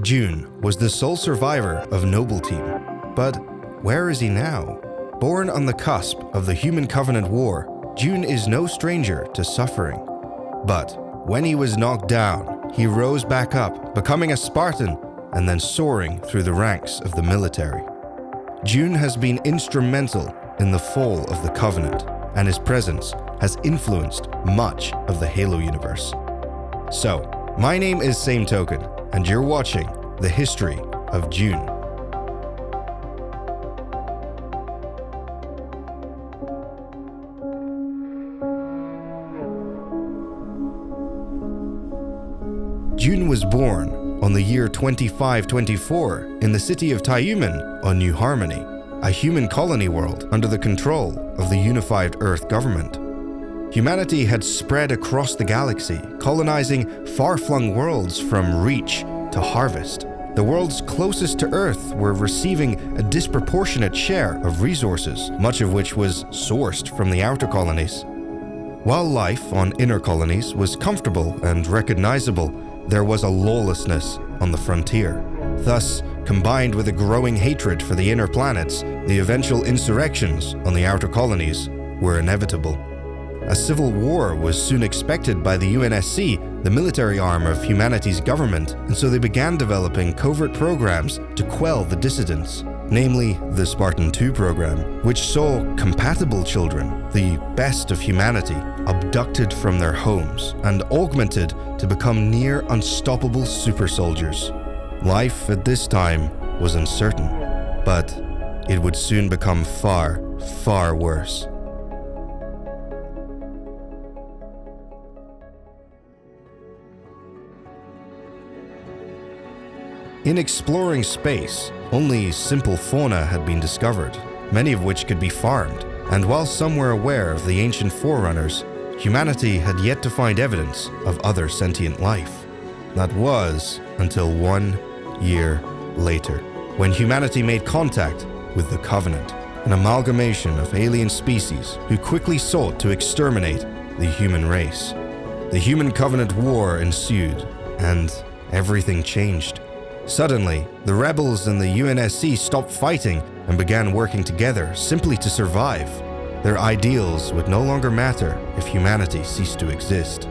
Jun was the sole survivor of Noble Team. But where is he now? Born on the cusp of the Human Covenant War, Jun is no stranger to suffering. But when he was knocked down, he rose back up, becoming a Spartan and then soaring through the ranks of the military. Jun has been instrumental in the fall of the Covenant, and his presence has influenced much of the Halo universe. So, my name is SameToken, and you're watching The History of Jun. Jun was born on the year 2524 in the city of Tyumen on New Harmony, a human colony world under the control of the unified Earth government. Humanity had spread across the galaxy, colonizing far-flung worlds from Reach to Harvest. The worlds closest to Earth were receiving a disproportionate share of resources, much of which was sourced from the outer colonies. While life on inner colonies was comfortable and recognizable, there was a lawlessness on the frontier. Thus, combined with a growing hatred for the inner planets, the eventual insurrections on the outer colonies were inevitable. A civil war was soon expected by the UNSC, the military arm of humanity's government, and so they began developing covert programs to quell the dissidents, namely the Spartan II program, which saw compatible children, the best of humanity, abducted from their homes and augmented to become near unstoppable super soldiers. Life at this time was uncertain, but it would soon become far, far worse. In exploring space, only simple fauna had been discovered, many of which could be farmed, and while some were aware of the ancient forerunners, humanity had yet to find evidence of other sentient life. That was until 1 year later, when humanity made contact with the Covenant, an amalgamation of alien species who quickly sought to exterminate the human race. The Human Covenant War ensued, and everything changed. Suddenly, the rebels and the UNSC stopped fighting and began working together simply to survive. Their ideals would no longer matter if humanity ceased to exist.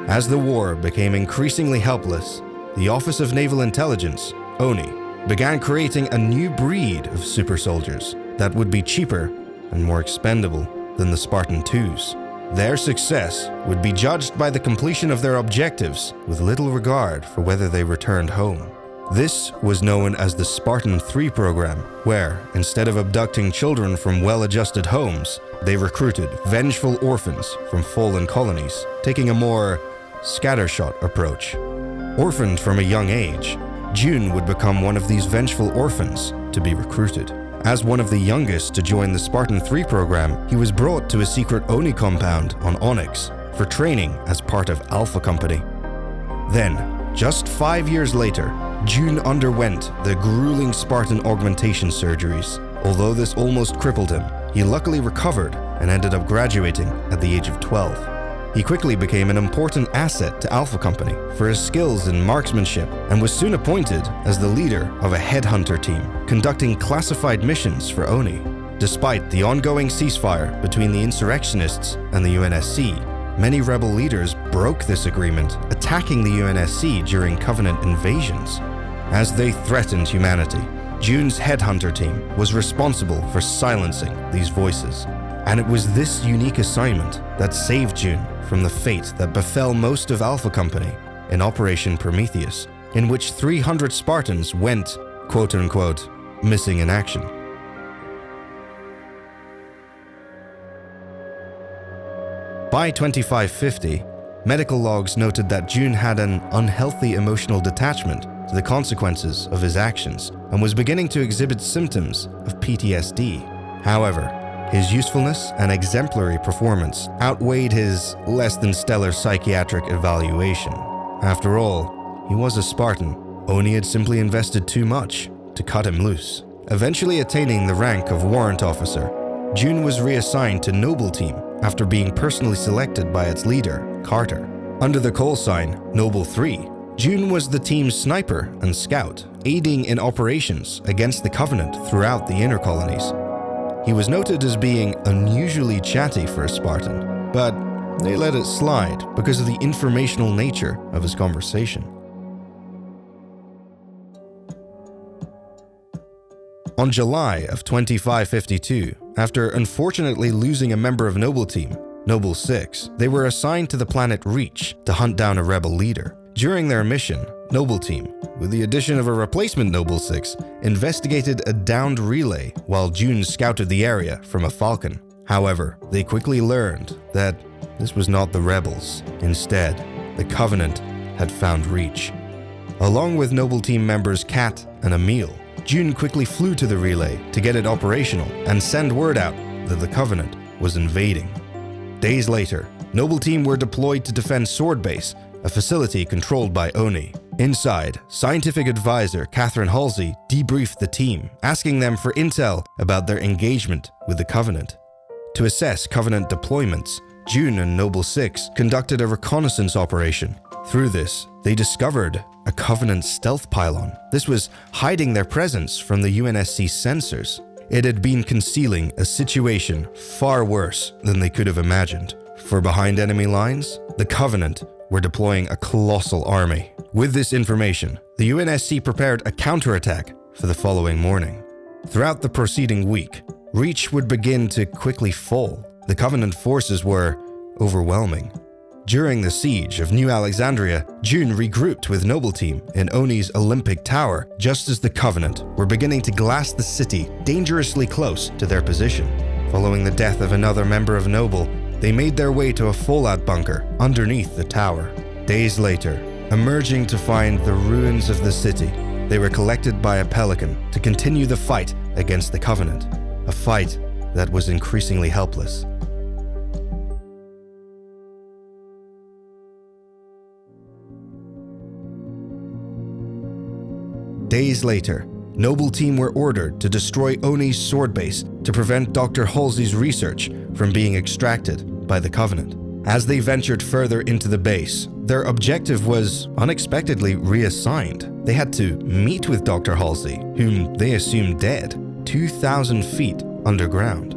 As the war became increasingly helpless, the Office of Naval Intelligence, ONI, began creating a new breed of super soldiers that would be cheaper and more expendable than the Spartan IIs. Their success would be judged by the completion of their objectives, with little regard for whether they returned home. This was known as the Spartan III program, where, instead of abducting children from well-adjusted homes, they recruited vengeful orphans from fallen colonies, taking a more scattershot approach. Orphaned from a young age, Jun would become one of these vengeful orphans to be recruited. As one of the youngest to join the Spartan III program, he was brought to a secret ONI compound on Onyx for training as part of Alpha Company. Then, just 5 years later, Jun underwent the grueling Spartan augmentation surgeries. Although this almost crippled him, he luckily recovered and ended up graduating at the age of 12. He quickly became an important asset to Alpha Company for his skills in marksmanship and was soon appointed as the leader of a headhunter team, conducting classified missions for ONI. Despite the ongoing ceasefire between the insurrectionists and the UNSC, many rebel leaders broke this agreement, attacking the UNSC during Covenant invasions. As they threatened humanity, Jun's headhunter team was responsible for silencing these voices. And it was this unique assignment that saved Jun from the fate that befell most of Alpha Company in Operation Prometheus, in which 300 Spartans went, quote-unquote, missing in action. By 2550, medical logs noted that Jun had an unhealthy emotional detachment to the consequences of his actions and was beginning to exhibit symptoms of PTSD. However, his usefulness and exemplary performance outweighed his less-than-stellar psychiatric evaluation. After all, he was a Spartan. ONI had simply invested too much to cut him loose. Eventually attaining the rank of warrant officer, Jun was reassigned to Noble Team after being personally selected by its leader, Carter. Under the call sign Noble III, Jun was the team's sniper and scout, aiding in operations against the Covenant throughout the inner colonies. He was noted as being unusually chatty for a Spartan, but they let it slide because of the informational nature of his conversation. On July of 2552, after unfortunately losing a member of Noble Team, Noble 6, they were assigned to the planet Reach to hunt down a rebel leader. During their mission, Noble Team, with the addition of a replacement Noble 6, investigated a downed relay while Jun scouted the area from a Falcon. However, they quickly learned that this was not the rebels. Instead, the Covenant had found Reach. Along with Noble Team members Kat and Emil, Jun quickly flew to the relay to get it operational and send word out that the Covenant was invading. Days later, Noble Team were deployed to defend Sword Base, a facility controlled by Oni. Inside, scientific advisor Catherine Halsey debriefed the team, asking them for intel about their engagement with the Covenant. To assess Covenant deployments, Jun and Noble 6 conducted a reconnaissance operation. Through this, they discovered a Covenant stealth pylon. This was hiding their presence from the UNSC sensors. It had been concealing a situation far worse than they could have imagined. For behind enemy lines, the Covenant were deploying a colossal army. With this information, the UNSC prepared a counterattack for the following morning. Throughout the preceding week, Reach would begin to quickly fall. The Covenant forces were overwhelming. During the siege of New Alexandria, Jun regrouped with Noble Team in Oni's Olympic Tower just as the Covenant were beginning to glass the city dangerously close to their position. Following the death of another member of Noble, they made their way to a fallout bunker underneath the tower. Days later, emerging to find the ruins of the city, they were collected by a Pelican to continue the fight against the Covenant, a fight that was increasingly helpless. Days later, Noble Team were ordered to destroy Oni's sword base to prevent Dr. Halsey's research from being extracted by the Covenant. As they ventured further into the base, their objective was unexpectedly reassigned. They had to meet with Dr. Halsey, whom they assumed dead, 2,000 feet underground.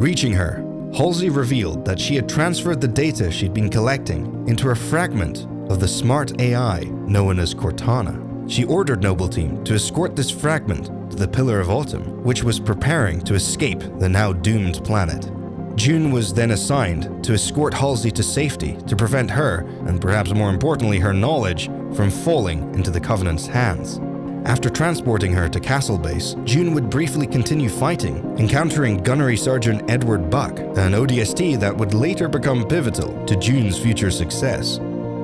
Reaching her, Halsey revealed that she had transferred the data she'd been collecting into a fragment of the smart AI known as Cortana. She ordered Noble Team to escort this fragment to the Pillar of Autumn, which was preparing to escape the now doomed planet. Jun was then assigned to escort Halsey to safety to prevent her, and perhaps more importantly her knowledge, from falling into the Covenant's hands. After transporting her to Castle Base, Jun would briefly continue fighting, encountering Gunnery Sergeant Edward Buck, an ODST that would later become pivotal to Jun's future success.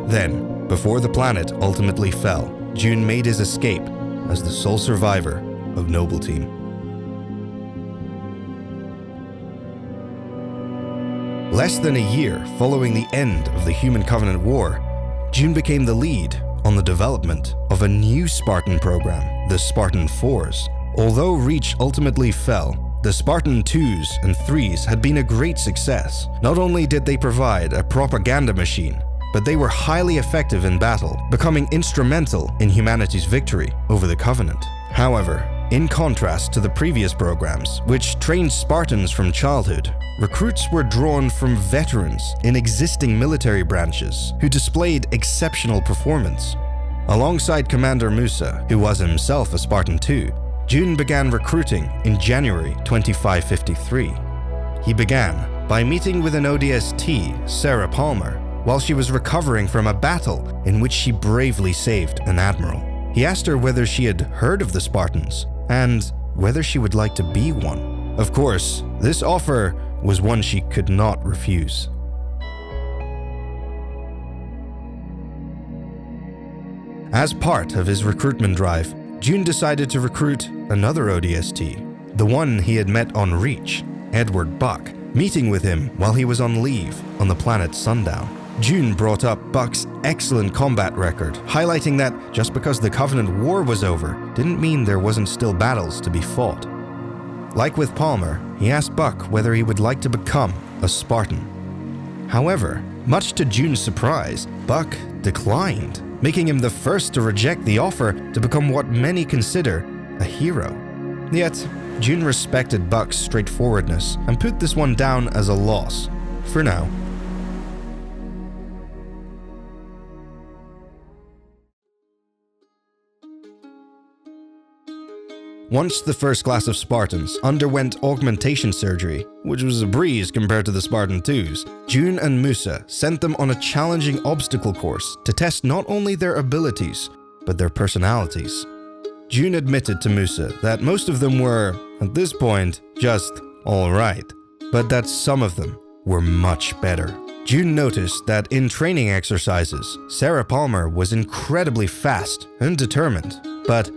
Then, before the planet ultimately fell, Jun made his escape as the sole survivor of Noble Team. Less than a year following the end of the Human Covenant War, Jun became the lead on the development of a new Spartan program, the Spartan IVs. Although Reach ultimately fell, the Spartan IIs and IIIs had been a great success. Not only did they provide a propaganda machine, but they were highly effective in battle, becoming instrumental in humanity's victory over the Covenant. However, in contrast to the previous programs, which trained Spartans from childhood, recruits were drawn from veterans in existing military branches who displayed exceptional performance. Alongside Commander Musa, who was himself a Spartan II, Jun began recruiting in January 2553. He began by meeting with an ODST, Sarah Palmer, while she was recovering from a battle in which she bravely saved an admiral. He asked her whether she had heard of the Spartans and whether she would like to be one. Of course, this offer was one she could not refuse. As part of his recruitment drive, Jun decided to recruit another ODST, the one he had met on Reach, Edward Buck, meeting with him while he was on leave on the planet Sundown. Jun brought up Buck's excellent combat record, highlighting that just because the Covenant War was over didn't mean there wasn't still battles to be fought. Like with Palmer, he asked Buck whether he would like to become a Spartan. However, much to Jun's surprise, Buck declined, making him the first to reject the offer to become what many consider a hero. Yet, Jun respected Buck's straightforwardness and put this one down as a loss, for now. Once the first class of Spartans underwent augmentation surgery, which was a breeze compared to the Spartan IIs, Jun and Musa sent them on a challenging obstacle course to test not only their abilities, but their personalities. Jun admitted to Musa that most of them were, at this point, just alright, but that some of them were much better. Jun noticed that in training exercises, Sarah Palmer was incredibly fast and determined, but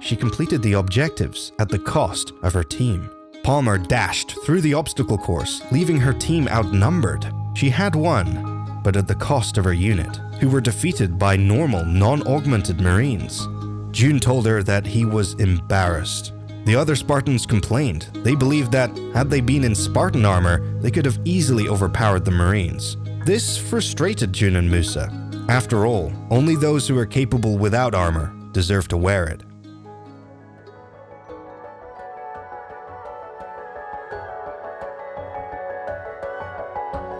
she completed the objectives at the cost of her team. Palmer dashed through the obstacle course, leaving her team outnumbered. She had won, but at the cost of her unit, who were defeated by normal, non-augmented Marines. Jun told her that he was embarrassed. The other Spartans complained. They believed that, had they been in Spartan armor, they could have easily overpowered the Marines. This frustrated Jun and Musa. After all, only those who are capable without armor deserve to wear it.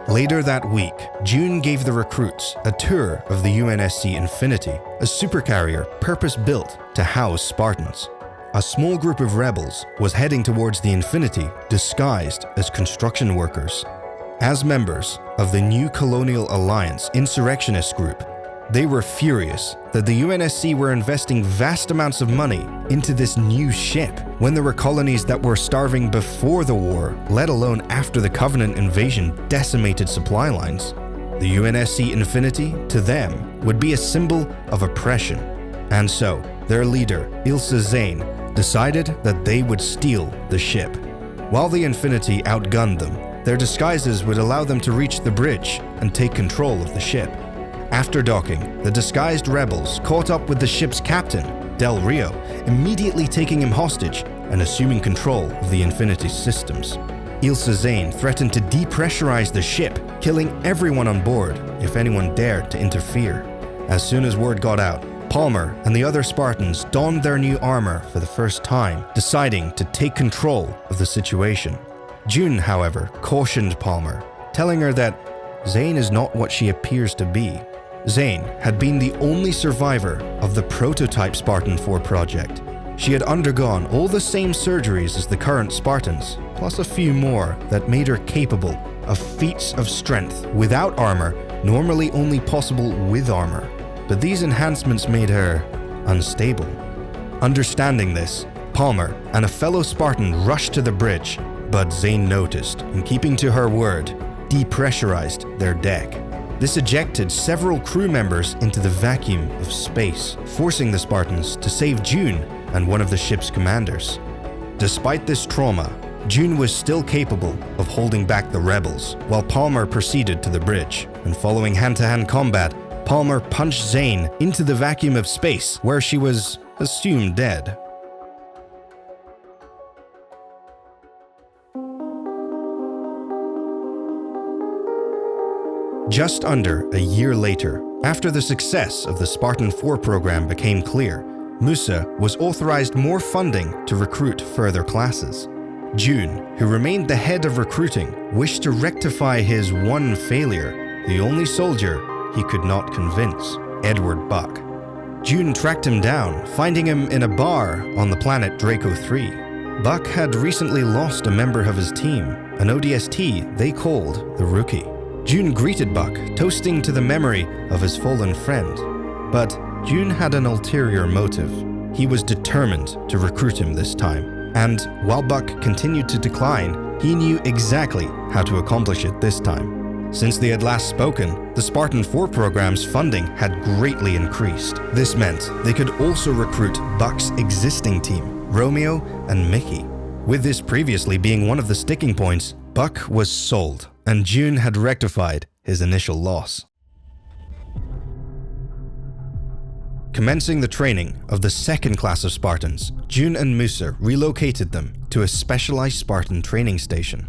Later that week, Jun gave the recruits a tour of the UNSC Infinity, a supercarrier purpose-built to house Spartans. A small group of rebels was heading towards the Infinity disguised as construction workers. As members of the new colonial alliance insurrectionist group, they were furious that the UNSC were investing vast amounts of money into this new ship when there were colonies that were starving before the war, let alone after the Covenant invasion decimated supply lines. The UNSC Infinity, to them, would be a symbol of oppression. And so, their leader, Ilsa Zane, decided that they would steal the ship. While the Infinity outgunned them, their disguises would allow them to reach the bridge and take control of the ship. After docking, the disguised rebels caught up with the ship's captain, Del Rio, immediately taking him hostage and assuming control of the Infinity's systems. Ilsa Zane threatened to depressurize the ship, killing everyone on board if anyone dared to interfere. As soon as word got out, Palmer and the other Spartans donned their new armor for the first time, deciding to take control of the situation. Jun, however, cautioned Palmer, telling her that Zane is not what she appears to be. Zane had been the only survivor of the prototype Spartan IV project. She had undergone all the same surgeries as the current Spartans, plus a few more that made her capable of feats of strength without armor, normally only possible with armor. But these enhancements made her unstable. Understanding this, Palmer and a fellow Spartan rushed to the bridge, but Zane noticed, and keeping to her word, depressurized their deck. This ejected several crew members into the vacuum of space, forcing the Spartans to save Jun and one of the ship's commanders. Despite this trauma, Jun was still capable of holding back the rebels, while Palmer proceeded to the bridge, and following hand-to-hand combat, Palmer punched Zane into the vacuum of space, where she was assumed dead. Just under a year later, after the success of the Spartan IV program became clear, Musa was authorized more funding to recruit further classes. Jun, who remained the head of recruiting, wished to rectify his one failure, the only soldier he could not convince, Edward Buck. Jun tracked him down, finding him in a bar on the planet Draco 3. Buck had recently lost a member of his team, an ODST they called the Rookie. Jun greeted Buck, toasting to the memory of his fallen friend. But Jun had an ulterior motive. He was determined to recruit him this time. And while Buck continued to decline, he knew exactly how to accomplish it this time. Since they had last spoken, the Spartan IV program's funding had greatly increased. This meant they could also recruit Buck's existing team, Romeo and Mickey. With this previously being one of the sticking points, Buck was sold, and Jun had rectified his initial loss. Commencing the training of the second class of Spartans, Jun and Musa relocated them to a specialized Spartan training station.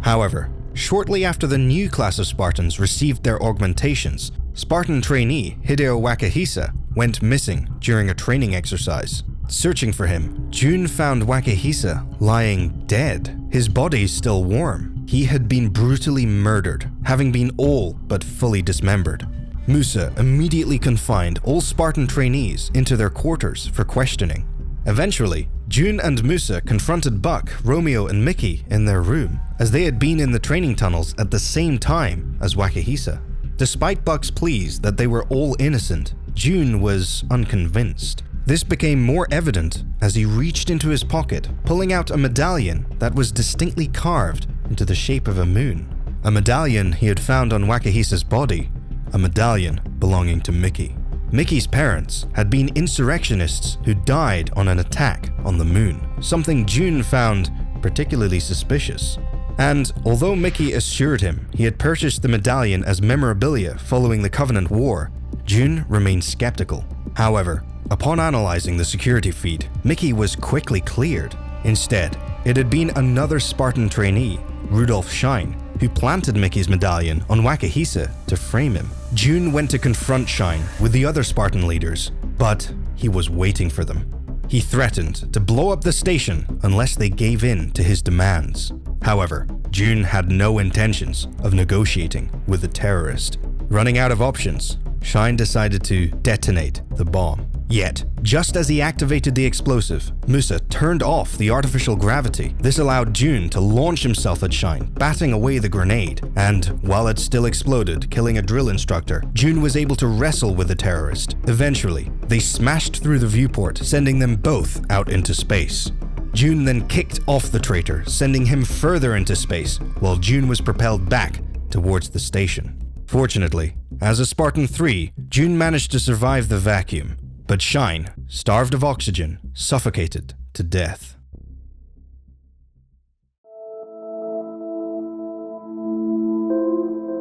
However, shortly after the new class of Spartans received their augmentations, Spartan trainee Hideo Wakahisa went missing during a training exercise. Searching for him, Jun found Wakahisa lying dead, his body still warm. He had been brutally murdered, having been all but fully dismembered. Musa immediately confined all Spartan trainees into their quarters for questioning. Eventually, Jun and Musa confronted Buck, Romeo, and Mickey in their room, as they had been in the training tunnels at the same time as Wakahisa. Despite Buck's pleas that they were all innocent, Jun was unconvinced. This became more evident as he reached into his pocket, pulling out a medallion that was distinctly carved into the shape of a moon. A medallion he had found on Wakahisa's body, a medallion belonging to Mickey. Mickey's parents had been insurrectionists who died on an attack on the moon, something Jun found particularly suspicious. And although Mickey assured him he had purchased the medallion as memorabilia following the Covenant War, Jun remained skeptical. However, upon analyzing the security feed, Mickey was quickly cleared. Instead, it had been another Spartan trainee, Rudolf Schein, who planted Mickey's medallion on Wakahisa to frame him. Jun went to confront Schein with the other Spartan leaders, but he was waiting for them. He threatened to blow up the station unless they gave in to his demands. However, Jun had no intentions of negotiating with the terrorist. Running out of options, Schein decided to detonate the bomb. Yet, just as he activated the explosive, Musa turned off the artificial gravity. This allowed Jun to launch himself at Schein, batting away the grenade. And while it still exploded, killing a drill instructor, Jun was able to wrestle with the terrorist. Eventually, they smashed through the viewport, sending them both out into space. Jun then kicked off the traitor, sending him further into space, while Jun was propelled back towards the station. Fortunately, as a Spartan III, Jun managed to survive the vacuum, but Schein, starved of oxygen, suffocated to death.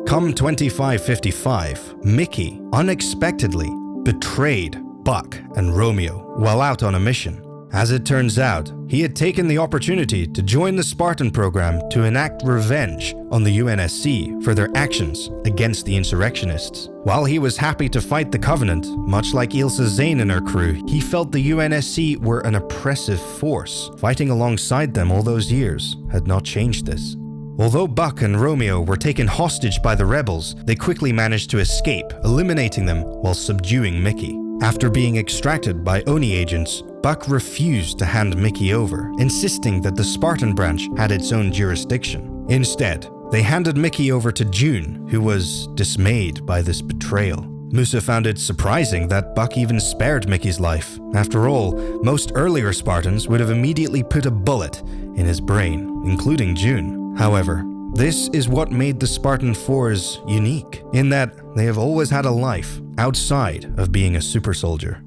Come 2555, Mickey unexpectedly betrayed Buck and Romeo while out on a mission. As it turns out, he had taken the opportunity to join the Spartan program to enact revenge on the UNSC for their actions against the insurrectionists. While he was happy to fight the Covenant, much like Ilsa, Zane and her crew, he felt the UNSC were an oppressive force. Fighting alongside them all those years had not changed this. Although Buck and Romeo were taken hostage by the rebels, they quickly managed to escape, eliminating them while subduing Mickey. After being extracted by Oni agents, Buck refused to hand Mickey over, insisting that the Spartan branch had its own jurisdiction. Instead, they handed Mickey over to Jun, who was dismayed by this betrayal. Musa found it surprising that Buck even spared Mickey's life. After all, most earlier Spartans would have immediately put a bullet in his brain, including Jun. However, this is what made the Spartan IVs unique, in that they have always had a life outside of being a super soldier.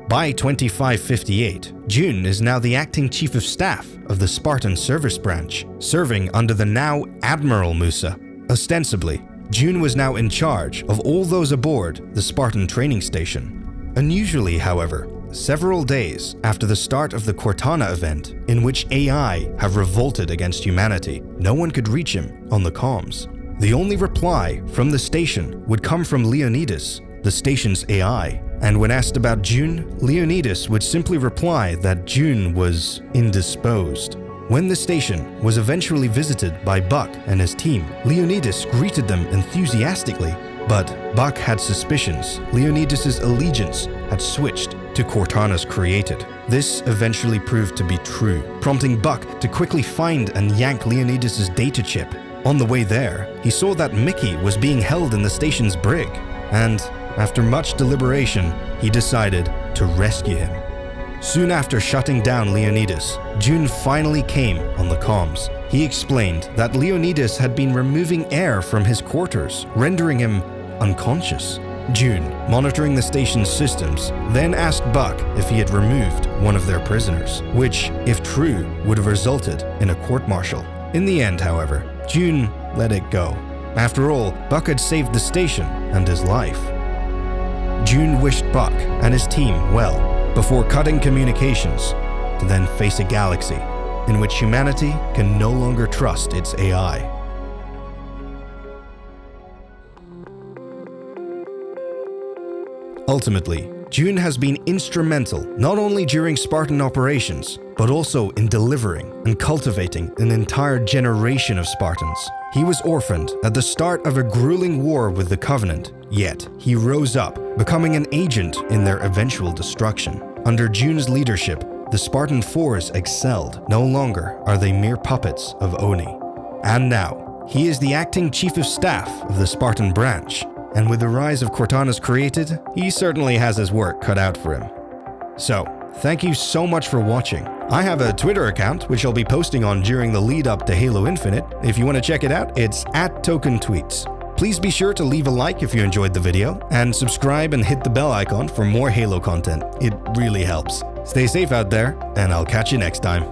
By 2558, Jun is now the acting chief of staff of the Spartan service branch, serving under the now Admiral Musa. Ostensibly, Jun was now in charge of all those aboard the Spartan training station. Unusually, however, several days after the start of the Cortana event, in which AI have revolted against humanity, no one could reach him on the comms. The only reply from the station would come from Leonidas, the station's AI. And when asked about Jun, Leonidas would simply reply that Jun was indisposed. When the station was eventually visited by Buck and his team, Leonidas greeted them enthusiastically. But Buck had suspicions Leonidas' allegiance had switched to Cortana's created. This eventually proved to be true, prompting Buck to quickly find and yank Leonidas' data chip. On the way there, he saw that Mickey was being held in the station's brig, and after much deliberation, he decided to rescue him. Soon after shutting down Leonidas, Jun finally came on the comms. He explained that Leonidas had been removing air from his quarters, rendering him unconscious. Jun, monitoring the station's systems, then asked Buck if he had removed one of their prisoners, which, if true, would have resulted in a court-martial. In the end, however, Jun let it go. After all, Buck had saved the station and his life. Jun wished Buck and his team well before cutting communications to then face a galaxy in which humanity can no longer trust its AI. Ultimately, Jun has been instrumental not only during Spartan operations, but also in delivering and cultivating an entire generation of Spartans. He was orphaned at the start of a grueling war with the Covenant, yet he rose up, becoming an agent in their eventual destruction. Under Jun's leadership, the Spartan IVs excelled. No longer are they mere puppets of Oni. And now, he is the acting chief of staff of the Spartan branch, and with the rise of Cortana's created, he certainly has his work cut out for him. So, thank you so much for watching. I have a Twitter account which I'll be posting on during the lead up to Halo Infinite. If you want to check it out, it's @TokenTweets. Please be sure to leave a like if you enjoyed the video, and subscribe and hit the bell icon for more Halo content. It really helps. Stay safe out there, and I'll catch you next time.